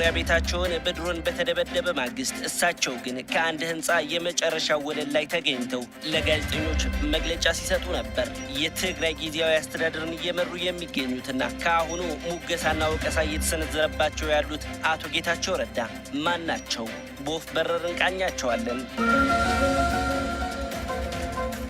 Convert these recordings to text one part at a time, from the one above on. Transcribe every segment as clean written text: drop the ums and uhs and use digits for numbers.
መኖሪያ ቤታቸውን በድሮን በተደበደበ ማግስት እሳቸው ግን ከአንድ ህንፃ የመጨረሻው ወለል ላይ ተገኝተው ለጋዜጠኞች መግለጫ ሲሰጡ ነበር። የትግራይ ጊዜያዊ አስተዳደርን እየመሩ የሚገኙትና ከአሁኑ ሙገሳና ወቀሳ እየተሰነዘረባቸው ያሉት አቶ ጌታቸው ረዳ ማን ናቸው? በወፍ በረር እንቃኛቸዋለን።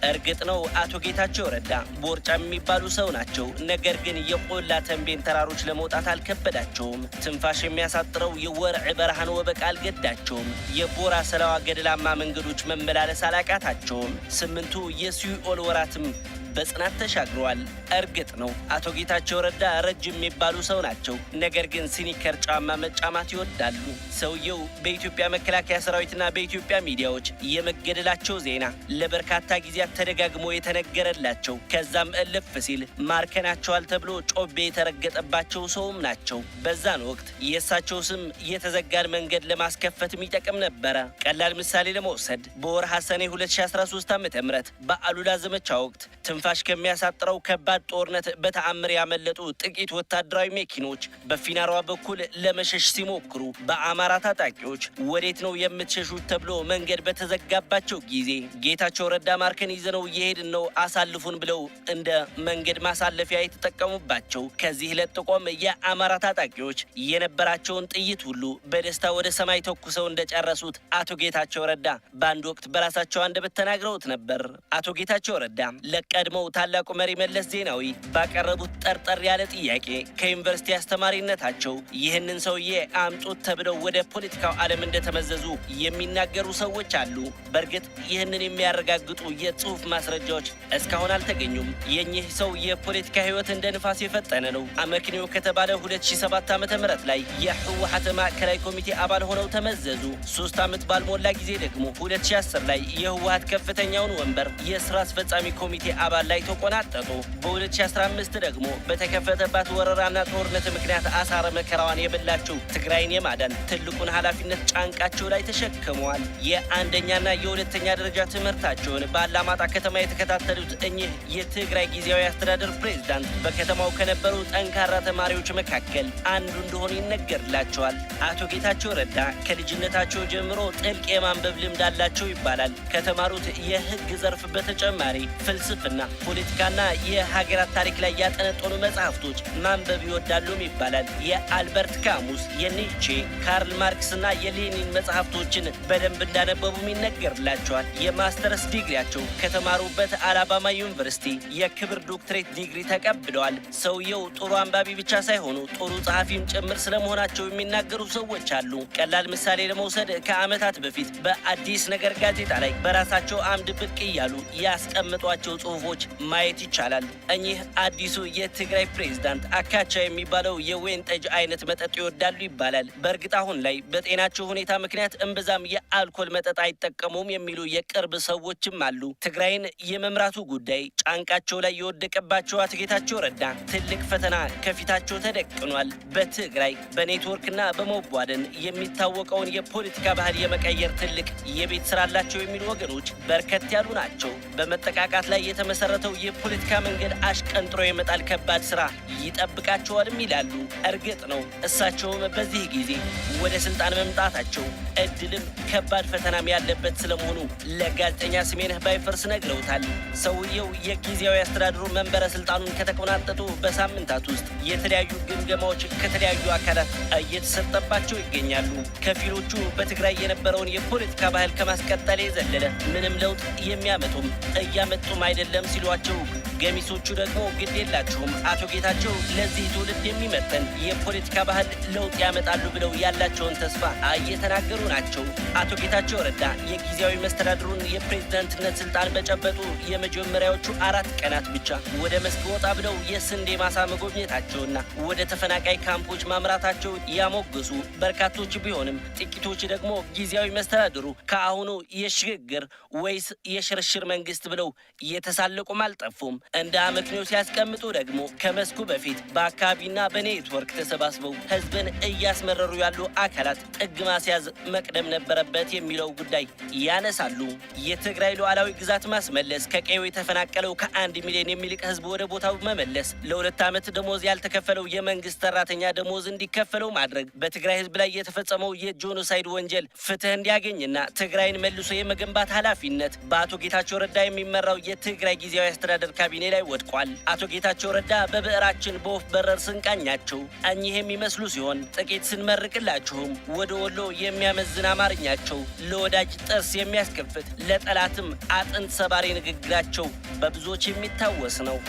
እርግጥ ነው አቶ ጌታቸው ረዳ ቦርጫም የሚባሉ ሰው ናቸው። ነገር ግን የቆላ ተንቤን ተራሮች ለመውጣት አልከበዳቸውም። ትንፋሽ የሚያሳጥረው የወርዕ በረሃን ወበቅ አልገዳቸውም። የቦራ ሰላዋ ገደላማ መንገዶች መመላለስ አላቃታቸውም። 8ቱ የሲኦል ወራትም በጽናት ተሻግረዋል። እርግጥ ነው አቶ ጌታቸው ረዳ ረጅም የሚባሉ ሰው ናቸው። ነገር ግን ሲኒከር ጫማ መጫማት ይወዳሉ። ሰውየው በኢትዮጵያ መከላከያ ሰራዊትና በኢትዮጵያ ሚዲያዎች የመገደላቸው ዜና ለበርካታ ጊዜያት ተደጋግሞ የተነገረላቸው ከዛም እልፍ ሲል ማርከናቸዋል ተብሎ ጮቤ የተረገጠባቸው ሰውም ናቸው። በዛን ወቅት የእሳቸው ስም የተዘጋን መንገድ ለማስከፈትም ይጠቅም ነበረ። ቀላል ምሳሌ ለመውሰድ በወርሃ ሰኔ 2013 ዓ.ም በአሉላ ዘመቻ ወቅት ትንፋሽ ከሚያሳጥረው ከባድ ጦርነት በተአምር ያመለጡ ጥቂት ወታደራዊ መኪኖች በፊናሯ በኩል ለመሸሽ ሲሞክሩ በአማራ ታጣቂዎች ወዴት ነው የምትሸሹት ተብሎ መንገድ በተዘጋባቸው ጊዜ ጌታቸው ረዳ ማርከን ይዘነው እየሄድን ነው አሳልፉን ብለው እንደ መንገድ ማሳለፊያ የተጠቀሙባቸው ከዚህ ለጥቆም የአማራ ታጣቂዎች የነበራቸውን ጥይት ሁሉ በደስታ ወደ ሰማይ ተኩሰው እንደጨረሱት አቶ ጌታቸው ረዳ በአንድ ወቅት በራሳቸው አንደበት ተናግረውት ነበር። አቶ ጌታቸው ረዳ ለቀድሞው ታላቁ መሪ መለስ ዜናዊ ባቀረቡት ጠርጠር ያለ ጥያቄ ከዩኒቨርሲቲ አስተማሪነታቸው ይህንን ሰውዬ አምጡት ተብለው ወደ ፖለቲካው ዓለም እንደተመዘዙ የሚናገሩ ሰዎች አሉ። በእርግጥ ይህንን የሚያረጋግጡ የጽሑፍ ማስረጃዎች እስካሁን አልተገኙም። የኚህ ሰው የፖለቲካ ሕይወት እንደ ንፋስ የፈጠነ ነው። አመክንዮ ከተባለ 2007 ዓ.ም ላይ የህወሓት ማዕከላዊ ኮሚቴ አባል ሆነው ተመዘዙ። 3 ዓመት ባልሞላ ጊዜ ደግሞ 2010 ላይ የህወሓት ከፍተኛውን ወንበር የስራ አስፈጻሚ ኮሚቴ አባል ላይ ተቆናጠጡ። በ2015 ደግሞ በተከፈተባት ወረራና ጦርነት ምክንያት አሳረ መከራዋን የበላቸው ትግራይን የማዳን ትልቁን ኃላፊነት ጫንቃቸው ላይ ተሸክመዋል። የአንደኛና የሁለተኛ ደረጃ ትምህርታቸውን በአላማጣ ከተማ የተከታተሉት እኚህ የትግራይ ጊዜያዊ አስተዳደር ፕሬዝዳንት በከተማው ከነበሩ ጠንካራ ተማሪዎች መካከል አንዱ እንደሆኑ ይነገርላቸዋል። አቶ ጌታቸው ረዳ ከልጅነታቸው ጀምሮ ጥልቅ የማንበብ ልምድ አላቸው ይባላል። ከተማሩት የህግ ዘርፍ በተጨማሪ ፍልስፍና፣ ፖለቲካና የሀገራት ታሪክ ላይ ያጠነጠኑ መጽሐፍቶች ማንበብ ይወዳሉም ይባላል። የአልበርት ካሙስ፣ የኒቼ፣ ካርል ማርክስና የሌኒን መጽሐፍቶችን በደንብ እንዳነበቡም ይነገርላቸዋል። የማስተርስ ዲግሪያቸው ከተማሩበት አላባማ ዩኒቨርሲቲ የክብር ዶክትሬት ዲግሪ ተቀብለዋል። ሰውየው ጥሩ አንባቢ ብቻ ሳይሆኑ ጥሩ ጸሐፊም ጭምር ስለመሆናቸው የሚናገሩ ሰዎች አሉ። ቀላል ምሳሌ ለመውሰድ ከዓመታት በፊት በአዲስ ነገር ጋዜጣ ላይ በራሳቸው አምድ ብቅ እያሉ ያስቀምጧቸው ጽሑፎች ማየት ይቻላል። እኚህ አዲሱ የትግራይ ፕሬዝዳንት አካቻ የሚባለው የወይን ጠጅ አይነት መጠጥ ይወዳሉ ይባላል። በእርግጥ አሁን ላይ በጤናቸው ሁኔታ ምክንያት እምብዛም የአልኮል መጠጥ አይጠቀሙም የሚሉ የቅርብ ሰዎችም አሉ። ትግራይን የመምራቱ ጉዳይ ጫንቃቸው ላይ የወደቀባቸው አቶ ጌታቸው ረዳ ትልቅ ፈተና ከፊታቸው ተደቅኗል። በትግራይ በኔትወርክና በመቧደን የሚታወቀውን የፖለቲካ ባህል የመቀየር ትልቅ የቤት ስራ አላቸው የሚሉ ወገኖች በርከት ያሉ ናቸው። በመጠቃቃት ላይ የተመሰረተው የፖለቲካ መንገድ አሽቀንጥሮ የመጣል ከባድ ስራ ይጠብቃቸዋልም ይላሉ። እርግጥ ነው እሳቸውም በዚህ ጊዜ ወደ ስልጣን መምጣታቸው እድልም ከባድ ፈተናም ያለበት ስለመሆኑ ለጋዜጠኛ ስሜነህ ባይፈርስ ነግረውታል። ሰውየው የጊዜያዊ አስተዳደሩ መንበረ ስልጣኑን ከተቆናጠጡ በሳምንታት ውስጥ የተለያዩ ግምገማዎች ከተለያዩ አካላት እየተሰጠባቸው ይገኛሉ። ከፊሎቹ በትግራይ የነበረውን የፖለቲካ ባህል ከማስቀጠል የዘለለ ምንም ለውጥ የሚያመጡም እያመጡም አይደለም ሲሏቸው፣ ገሚሶቹ ደግሞ ግድ የላቸውም አቶ ጌታቸው ለዚህ ትውልድ የሚመጥን የፖለቲካ ባህል ለውጥ ያመጣሉ ብለው ያላቸውን ተስፋ እየተናገሩ ናቸው። አቶ ጌታቸው ረዳ የጊዜያዊ መስተዳድሩን የፕሬዝዳንትነት ስልጣን በጨበጡ የመጀመሪያዎቹ 4 ቀናት ብቻ ወደ መስክ ወጣ ብለው የስንዴ ማሳ መጎብኘታቸውና ወደ ተፈናቃይ ካምፖች ማምራታቸው ያሞገሱ በርካቶች ቢሆንም ጥቂቶች ደግሞ ጊዜያዊ መስተዳድሩ ከአሁኑ የሽግግር ወይስ የሽርሽር መንግስት ብለው የተሳለ የሚሳለቁም አልጠፉም። እንደ አመክንዮ ሲያስቀምጡ ደግሞ ከመስኩ በፊት በአካባቢና በኔትወርክ ተሰባስበው ህዝብን እያስመረሩ ያሉ አካላት ጥግ ማስያዝ መቅደም ነበረበት የሚለው ጉዳይ ያነሳሉ። የትግራይ ሉዓላዊ ግዛት ማስመለስ፣ ከቀዩ የተፈናቀለው ከ1 ሚሊዮን የሚልቅ ህዝብ ወደ ቦታው መመለስ፣ ለ2 ዓመት ደሞዝ ያልተከፈለው የመንግስት ሰራተኛ ደሞዝ እንዲከፈለው ማድረግ፣ በትግራይ ህዝብ ላይ የተፈጸመው የጄኖሳይድ ወንጀል ፍትህ እንዲያገኝና ትግራይን መልሶ የመገንባት ኃላፊነት በአቶ ጌታቸው ረዳ የሚመራው የትግራይ ጊዜያዊ አስተዳደር ካቢኔ ላይ ወድቋል። አቶ ጌታቸው ረዳ በብዕራችን በወፍ በረር ስንቃኛቸው እኚህ የሚመስሉ ሲሆን ጥቂት ስንመርቅላችሁም ወደ ወሎ የሚያመዝን አማርኛቸው፣ ለወዳጅ ጥርስ የሚያስከፍት ለጠላትም አጥንት ሰባሪ ንግግራቸው በብዙዎች የሚታወስ ነው።